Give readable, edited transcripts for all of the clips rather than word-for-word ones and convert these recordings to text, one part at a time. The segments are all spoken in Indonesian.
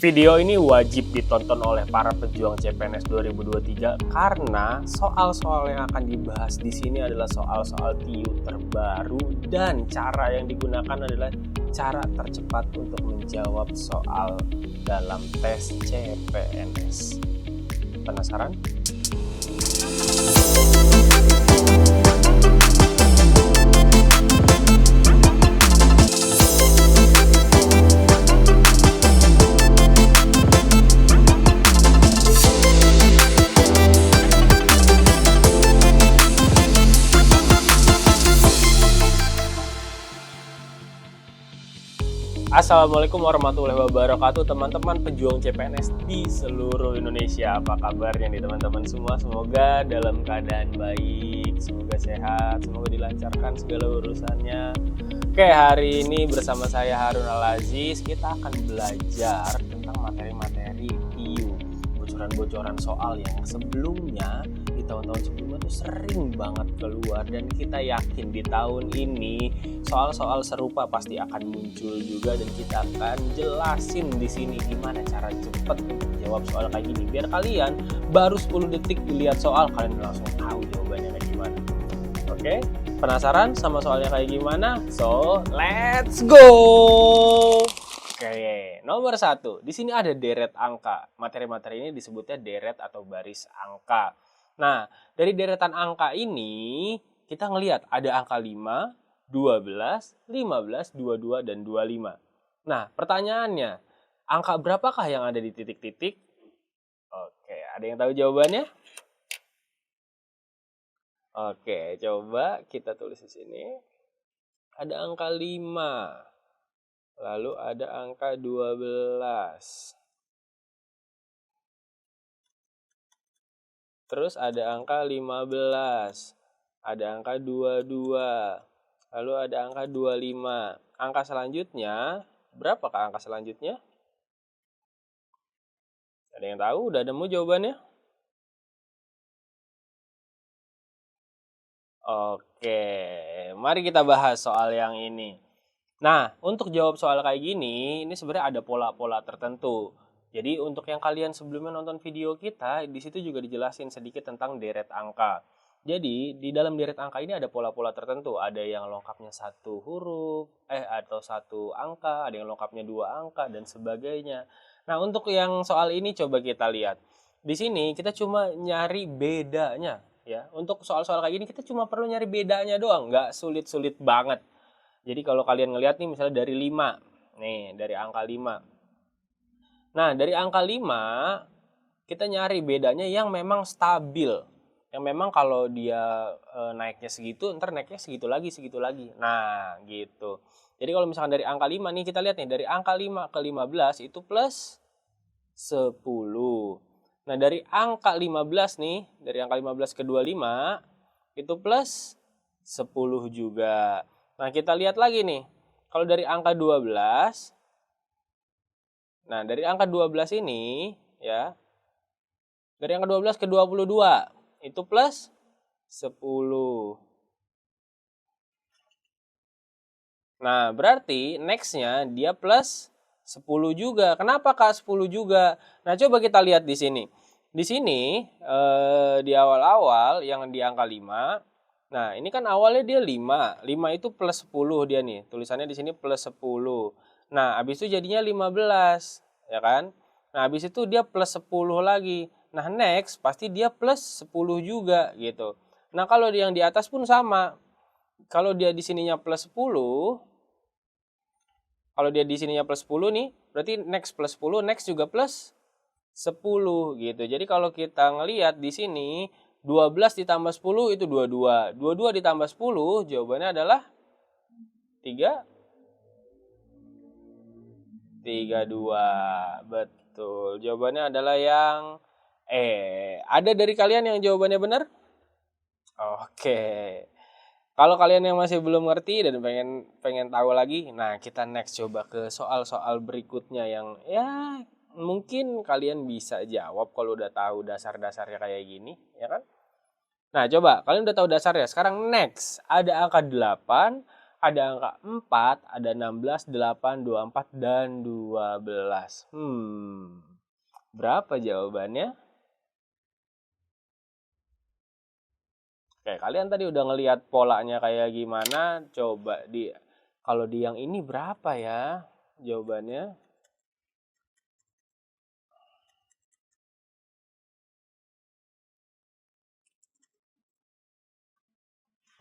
Video ini wajib ditonton oleh para pejuang CPNS 2023 karena soal-soal yang akan dibahas di sini adalah soal-soal TIU terbaru dan cara yang digunakan adalah cara tercepat untuk menjawab soal dalam tes CPNS. Penasaran? Assalamualaikum warahmatullahi wabarakatuh teman-teman pejuang CPNS di seluruh Indonesia. Apa kabarnya nih teman-teman semua? Semoga dalam keadaan baik, semoga sehat, semoga dilancarkan segala urusannya. Oke, hari ini bersama saya Harun Al-Aziz kita akan belajar tentang materi-materi TIU, bocoran-bocoran soal yang sebelumnya di tahun-tahun sebelumnya tuh sering banget keluar, dan kita yakin di tahun ini soal-soal serupa pasti akan muncul juga, dan kita akan jelasin di sini gimana cara cepet untuk jawab soal kayak gini biar kalian baru 10 detik dilihat soal kalian langsung tahu jawabannya kayak gimana. Oke, penasaran sama soalnya kayak gimana? So, let's go. Oke, nomor 1. Di sini ada deret angka. Materi-materi ini disebutnya deret atau baris angka. Nah, dari deretan angka ini kita ngelihat ada angka 5, 12, 15, 22, dan 25. Nah, pertanyaannya, angka berapakah yang ada di titik-titik? Oke, ada yang tahu jawabannya? Oke, coba kita tulis di sini. Ada angka 5. Lalu ada angka 12. Terus ada angka 15. Ada angka 22. Lalu ada angka 25. Angka selanjutnya, berapakah angka selanjutnya? Ada yang tahu? Udah nemu jawabannya? Oke, mari kita bahas soal yang ini. Nah, untuk jawab soal kayak gini, ini sebenarnya ada pola-pola tertentu. Jadi untuk yang kalian sebelumnya nonton video kita, di situ juga dijelasin sedikit tentang deret angka. Jadi di dalam deret angka ini ada pola-pola tertentu. Ada yang lengkapnya satu huruf, atau satu angka, ada yang lengkapnya 2 angka dan sebagainya. Nah, untuk yang soal ini coba kita lihat. Di sini kita cuma nyari bedanya, ya. Untuk soal-soal kayak gini kita cuma perlu nyari bedanya doang, nggak sulit-sulit banget. Jadi kalau kalian ngelihat nih misalnya dari 5. Nih, dari angka 5. Nah, dari angka 5 kita nyari bedanya yang memang stabil. Yang memang kalau dia naiknya segitu, ntar naiknya segitu lagi. Nah, gitu. Jadi kalau misalkan dari angka 5 nih kita lihat nih, dari angka 5 ke 15 itu plus 10. Nah, dari angka 15 nih, dari angka 15 ke 25 itu plus 10 juga. Nah, kita lihat lagi nih. Kalau dari angka 12, nah dari angka 12 ini, ya, dari angka 12 ke 22, itu plus 10. Nah, berarti next-nya dia plus 10 juga. Kenapa Kak 10 juga? Nah, coba kita lihat di sini. Di sini, di awal-awal yang di angka 5, nah, ini kan awalnya dia 5. 5 itu plus 10 dia nih. Tulisannya di sini plus 10. Nah, habis itu jadinya 15, ya kan? Nah, habis itu dia plus 10 lagi. Nah, next pasti dia plus 10 juga gitu. Nah, kalau yang di atas pun sama. Kalau dia di sininya plus 10, kalau dia di sininya plus 10 nih, berarti next plus 10, next juga plus 10 gitu. Jadi kalau kita ngelihat di sini 12 ditambah 10 itu 22. 22 ditambah 10 jawabannya adalah 32. Betul. Jawabannya adalah yang ada dari kalian yang jawabannya benar? Oke. Kalau kalian yang masih belum ngerti dan pengen tahu lagi, nah kita next coba ke soal-soal berikutnya yang ya mungkin kalian bisa jawab kalau udah tahu dasar-dasarnya kayak gini, ya kan? Nah, coba kalian udah tahu dasarnya. Sekarang next, ada angka 8, ada angka 4, ada 16, 8, 24, dan 12. Berapa jawabannya? Oke, kalian tadi udah ngelihat polanya kayak gimana? Coba kalau di yang ini berapa ya jawabannya?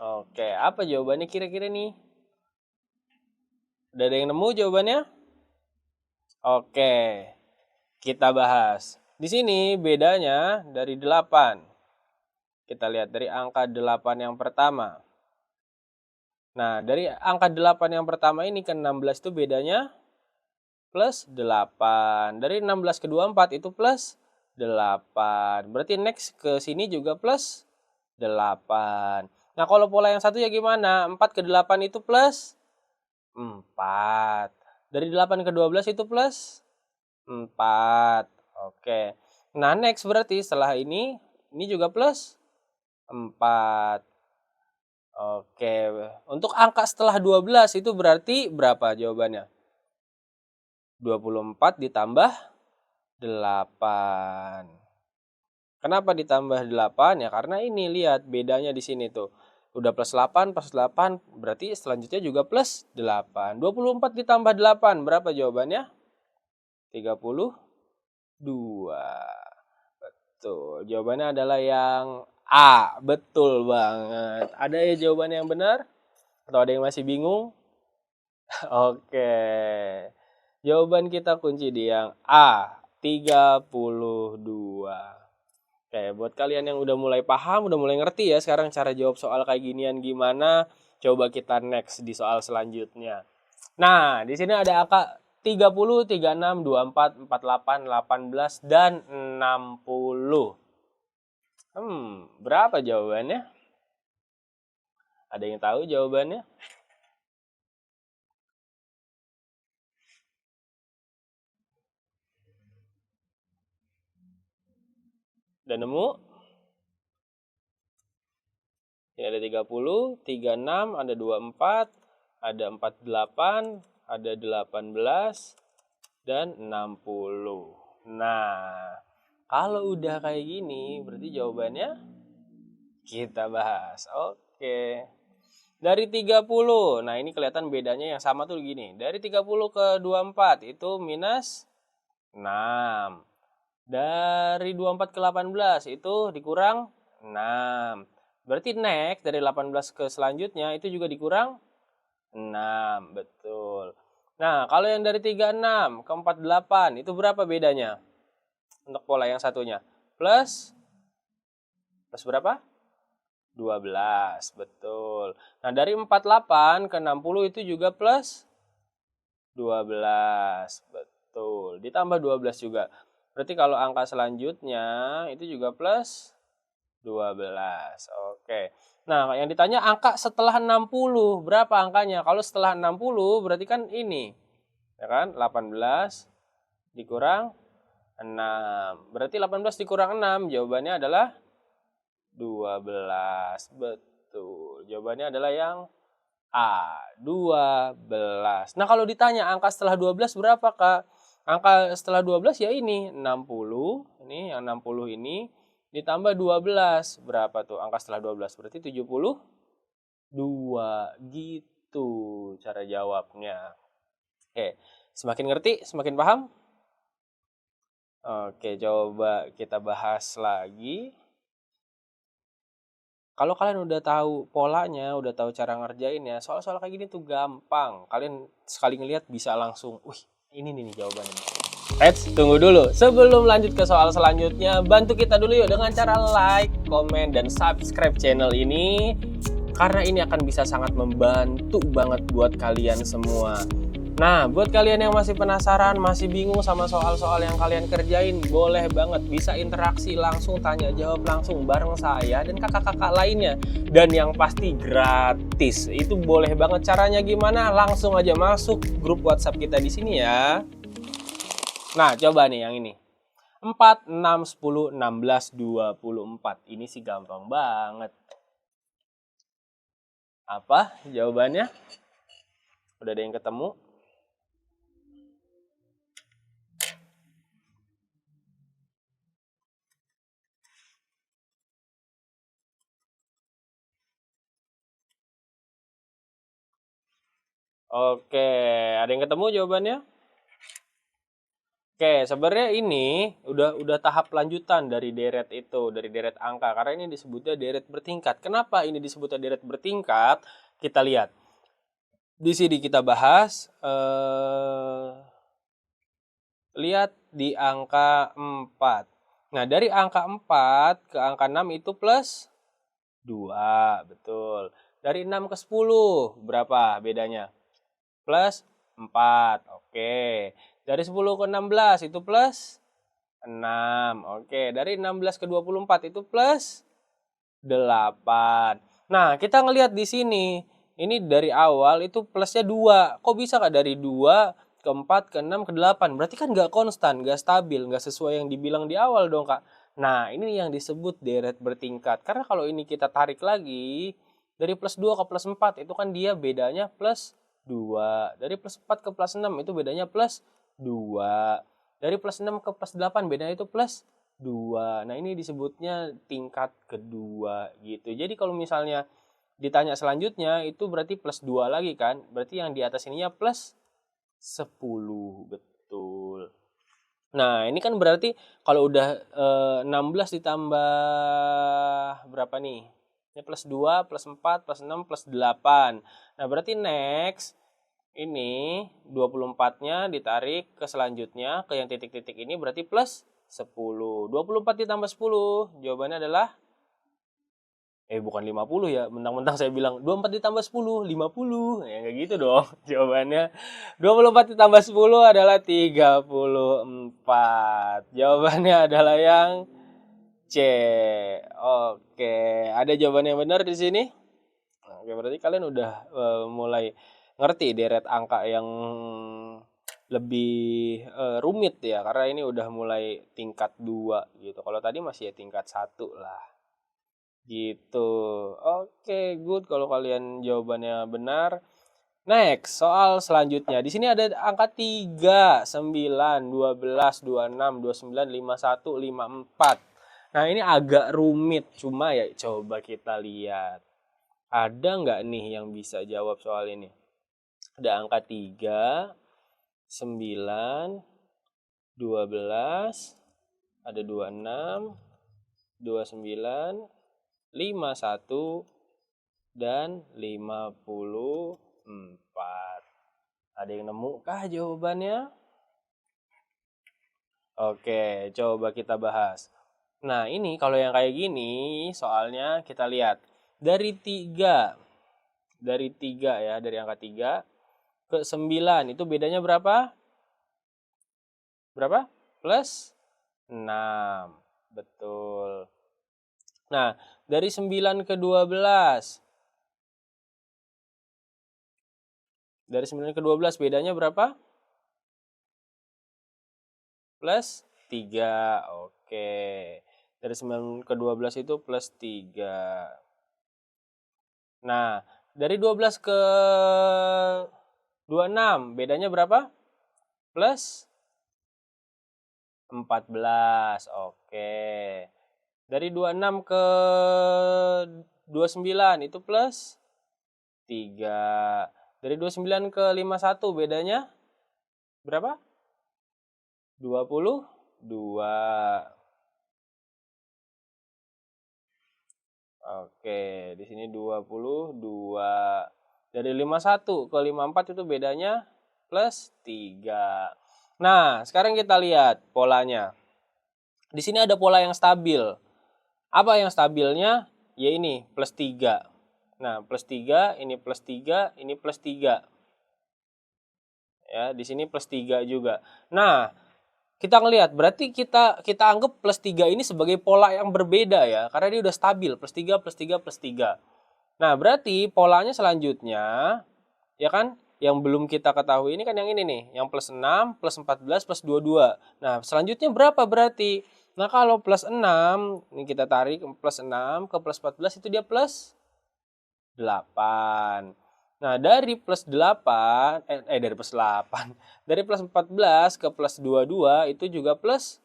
Oke, apa jawabannya kira-kira nih? Udah ada yang nemu jawabannya? Oke, kita bahas. Di sini bedanya dari 8. Kita lihat dari angka 8 yang pertama. Nah, dari angka 8 yang pertama ini ke 16 itu bedanya plus 8. Dari 16 ke 24 itu plus 8. Berarti next ke sini juga plus 8. Nah, kalau pola yang satu ya gimana? 4 ke 8 itu plus 4. Dari 8 ke 12 itu plus 4. Oke. Nah, next berarti setelah ini juga plus 4. Oke. Untuk angka setelah 12 itu berarti berapa jawabannya? 24 ditambah 8. Kenapa ditambah 8? Ya karena ini lihat bedanya di sini tuh. Udah plus 8, plus 8 berarti selanjutnya juga plus 8. 24 ditambah 8 berapa jawabannya? 32. Betul. Jawabannya adalah yang A. Betul banget. Ada ya jawaban yang benar? Atau ada yang masih bingung? Oke. Jawaban kita kunci di yang A. 32. Oke, buat kalian yang udah mulai paham, udah mulai ngerti ya sekarang cara jawab soal kayak ginian gimana, coba kita next di soal selanjutnya. Nah, di sini ada angka 30, 36, 24, 48, 18, dan 60. Berapa jawabannya? Ada yang tahu jawabannya? Udah nemu? Ini ada 30, 36, ada 24, ada 48, ada 18, dan 60. Nah, kalau udah kayak gini, berarti jawabannya kita bahas. Oke. Dari 30, nah ini kelihatan bedanya yang sama tuh gini. Dari 30 ke 24 itu minus 6. Dari 24 ke 18 itu dikurang 6. Berarti next dari 18 ke selanjutnya itu juga dikurang 6. Betul. Nah, kalau yang dari 36 ke 48 itu berapa bedanya? Untuk pola yang satunya. Plus berapa? 12. Betul. Nah, dari 48 ke 60 itu juga plus 12. Betul. Ditambah 12 juga. Berarti kalau angka selanjutnya itu juga plus 12. Oke. Nah, yang ditanya angka setelah 60, berapa angkanya? Kalau setelah 60 berarti kan ini. Ya kan? 18 dikurang 6. Berarti 18 dikurang 6, jawabannya adalah 12. Betul. Jawabannya adalah yang A, 12. Nah, kalau ditanya angka setelah 12 berapa, Kak? Angka setelah 12 ya ini, 60. Ini yang 60 ini ditambah 12. Berapa tuh angka setelah 12? Berarti 72. Gitu cara jawabnya. Oke, semakin ngerti, semakin paham? Oke, coba kita bahas lagi. Kalau kalian udah tahu polanya, udah tahu cara ngerjainnya, soal-soal kayak gini tuh gampang. Kalian sekali ngelihat bisa langsung, ini nih jawabannya. Tunggu dulu. Sebelum lanjut ke soal selanjutnya, bantu kita dulu yuk dengan cara like, komen, dan subscribe channel ini. Karena ini akan bisa sangat membantu banget buat kalian semua. Nah, buat kalian yang masih penasaran, masih bingung sama soal-soal yang kalian kerjain, boleh banget bisa interaksi langsung, tanya jawab langsung bareng saya dan kakak-kakak lainnya. Dan yang pasti gratis. Itu boleh banget. Caranya gimana? Langsung aja masuk grup WhatsApp kita di sini ya. Nah, coba nih yang ini. 4, 6, 10, 16, 24. Ini sih gampang banget. Apa jawabannya? Udah ada yang ketemu? Oke, ada yang ketemu jawabannya? Oke, sebenarnya ini udah tahap lanjutan dari deret itu, dari deret angka. Karena ini disebutnya deret bertingkat. Kenapa ini disebutnya deret bertingkat? Kita lihat. Di sini kita bahas, lihat di angka 4. Nah, dari angka 4 ke angka 6 itu plus 2, betul. Dari 6 ke 10, berapa bedanya? Plus 4, oke. Dari 10 ke 16 itu plus 6, oke. Dari 16 ke 24 itu plus 8. Nah, kita ngelihat di sini. Ini dari awal itu plusnya 2. Kok bisa Kak dari 2 ke 4 ke 6 ke 8? Berarti kan nggak konstan, nggak stabil, nggak sesuai yang dibilang di awal dong Kak. Nah, ini yang disebut deret bertingkat. Karena kalau ini kita tarik lagi, dari plus 2 ke plus 4 itu kan dia bedanya plus 2. Dari plus 4 ke plus 6 itu bedanya plus 2. Dari plus 6 ke plus 8 bedanya itu plus 2. Nah, ini disebutnya tingkat kedua gitu. Jadi kalau misalnya ditanya selanjutnya itu berarti plus 2 lagi kan? Berarti yang di atas ininya plus 10. Betul. Nah, ini kan berarti kalau udah 16 ditambah berapa nih? Ini plus 2, plus 4, plus 6, plus 8. Nah, berarti next ini 24-nya ditarik ke selanjutnya, ke yang titik-titik ini berarti plus 10. 24 ditambah 10, jawabannya adalah bukan 50 ya, mentang-mentang saya bilang 24 ditambah 10, 50. Ya nggak gitu dong jawabannya. 24 ditambah 10 adalah 34. Jawabannya adalah yang C. Oke, ada jawaban yang benar di sini? Oke, berarti kalian udah mulai ngerti deret angka yang lebih rumit ya, karena ini udah mulai tingkat 2 gitu. Kalau tadi masih ya tingkat 1 lah. Gitu. Oke, good kalau kalian jawabannya benar. Next, soal selanjutnya. Di sini ada angka 3, 9, 12, 26, 29, 51, 54. Nah, ini agak rumit, cuma ya coba kita lihat. Ada nggak nih yang bisa jawab soal ini? Ada angka 3, 9, 12, ada 26, 29, 51, dan 54. Ada yang nemu kah jawabannya? Oke, coba kita bahas. Nah, ini kalau yang kayak gini, soalnya kita lihat. Dari 3, ya, dari angka 3 ke 9, itu bedanya berapa? Berapa? Plus 6. Betul. Nah, dari 9 ke 12. Dari 9 ke 12 bedanya berapa? Plus 3. Oke. Dari 9 ke 12 itu plus 3. Nah, dari 12 ke 26 bedanya berapa? Plus 14. Oke. Dari 26 ke 29 itu plus 3. Dari 29 ke 51 bedanya berapa? 22. Oke, di sini 22. Dari 51 ke 54 itu bedanya plus 3. Nah, sekarang kita lihat polanya. Di sini ada pola yang stabil. Apa yang stabilnya? Ya ini, plus 3. Nah, plus 3, ini plus 3, ini plus 3. Ya, di sini plus 3 juga. Nah, kita ngelihat, berarti kita anggap plus 3 ini sebagai pola yang berbeda ya. Karena dia udah stabil, plus 3, plus 3, plus 3. Nah, berarti polanya selanjutnya, ya kan, yang belum kita ketahui ini kan yang ini nih, yang plus 6, plus 14, plus 22. Nah, selanjutnya berapa berarti? Nah, kalau plus 6, ini kita tarik plus 6 ke plus 14 itu dia plus 8. Nah, dari plus 8, dari plus 8, dari plus 14 ke plus 22 itu juga plus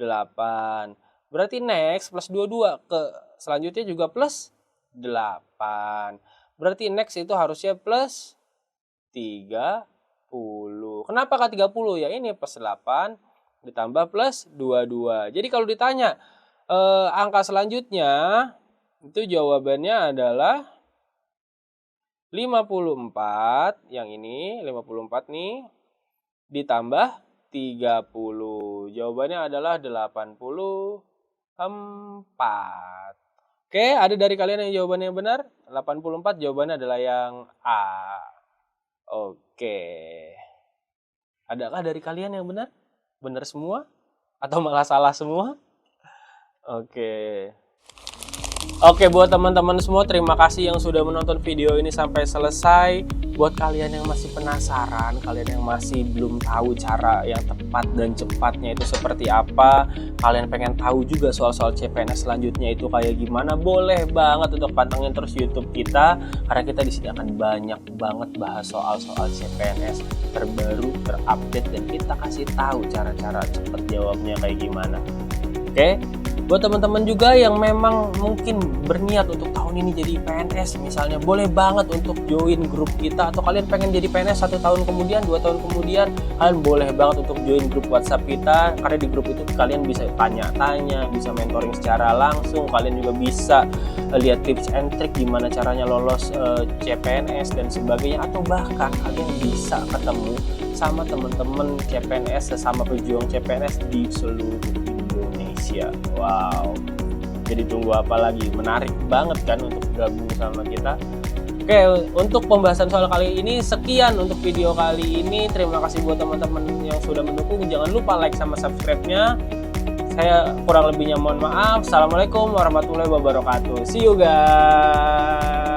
8. Berarti next plus 22 ke selanjutnya juga plus 8. Berarti next itu harusnya plus 30. Kenapa ke 30? Ya ini plus 8 ditambah plus 22. Jadi kalau ditanya angka selanjutnya, itu jawabannya adalah 54, yang ini 54 nih, ditambah 30. Jawabannya adalah 84. Oke, ada dari kalian yang jawabannya benar? 84 jawabannya adalah yang A. Oke. Adakah dari kalian yang benar? Benar semua? Atau malah salah semua? Oke. Oke, buat teman-teman semua, terima kasih yang sudah menonton video ini sampai selesai. Buat kalian yang masih penasaran, kalian yang masih belum tahu cara yang tepat dan cepatnya itu seperti apa, kalian pengen tahu juga soal-soal CPNS selanjutnya itu kayak gimana, boleh banget untuk pantengin terus YouTube kita, karena kita di sini akan banyak banget bahas soal-soal CPNS terbaru, terupdate, dan kita kasih tahu cara-cara cepet jawabnya kayak gimana. Oke? Buat teman-teman juga yang memang mungkin berniat untuk tahun ini jadi PNS misalnya, boleh banget untuk join grup kita, atau kalian pengen jadi PNS 1 tahun kemudian, 2 tahun kemudian, kalian boleh banget untuk join grup WhatsApp kita, karena di grup itu kalian bisa tanya-tanya, bisa mentoring secara langsung, kalian juga bisa lihat tips and trick gimana caranya lolos CPNS dan sebagainya, atau bahkan kalian bisa ketemu sama teman-teman CPNS, sesama pejuang CPNS di seluruh Indonesia. Wow, jadi tunggu apa lagi? Menarik banget kan untuk gabung sama kita. Oke, untuk pembahasan soal kali ini sekian untuk video kali ini. Terima kasih buat teman-teman yang sudah mendukung. Jangan lupa like sama subscribe-nya. Saya kurang lebihnya mohon maaf. Assalamualaikum warahmatullahi wabarakatuh. See you guys.